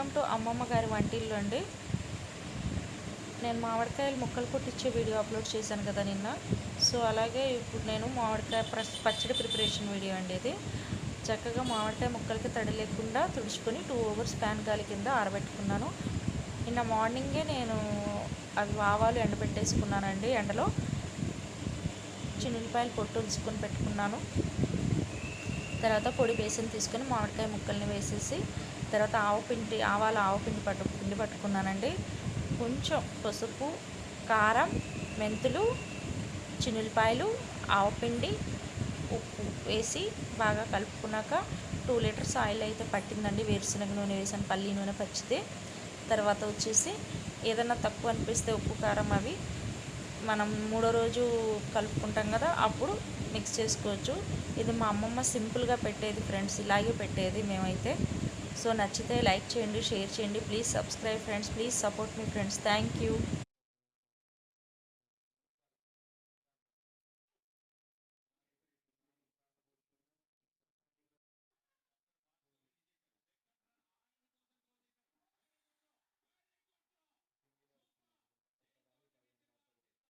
Welcome to అమ్మమ్మ గారి వంటిల్లు అండి. నేను మామిడికాయలు ముక్కలు కొట్టించే వీడియో అప్లోడ్ చేశాను కదా నిన్న. సో అలాగే ఇప్పుడు నేను మామిడికాయ పచ్చడి ప్రిపరేషన్ వీడియో అండి ఇది. చక్కగా మామిడికాయ ముక్కలకి తడి లేకుండా తుడుచుకొని 2 అవర్స్ ఫ్యాన్ గాలి కింద ఆరబెట్టుకున్నాను. నిన్న మార్నింగే నేను అవి ఆవాలు ఎండబెట్టేసుకున్నానండి. ఎండలో చిన్నులపాయలు పొట్టు ఉంచుకొని పెట్టుకున్నాను. తర్వాత పొడి బేసిన్ తీసుకొని మామిడికాయ ముక్కల్ని వేసేసి తర్వాత ఆవపిండి పట్టుకున్నానండి. కొంచెం పసుపు, కారం, మెంతులు, చిన్నులపాయలు, ఆవపిండి, ఉప్పు వేసి బాగా కలుపుకున్నాక 2 లీటర్స్ ఆయిల్ అయితే పట్టిందండి. వేరుశనగ నూనె వేసాను, పల్లి నూనె పచ్చితే. తర్వాత వచ్చేసి ఏదన్నా తక్కువ అనిపిస్తే ఉప్పు కారం అవి మనం 3వ రోజు కలుపుకుంటాం కదా, అప్పుడు మిక్స్ చేసుకోవచ్చు. ఇది మా అమ్మమ్మ సింపుల్గా పెట్టేది ఫ్రెండ్స్, ఇలాగే పెట్టేది మేమైతే. సో నచ్చితే లైక్ చేయండి, షేర్ చేయండి. Please subscribe friends, please support me friends. Thank you.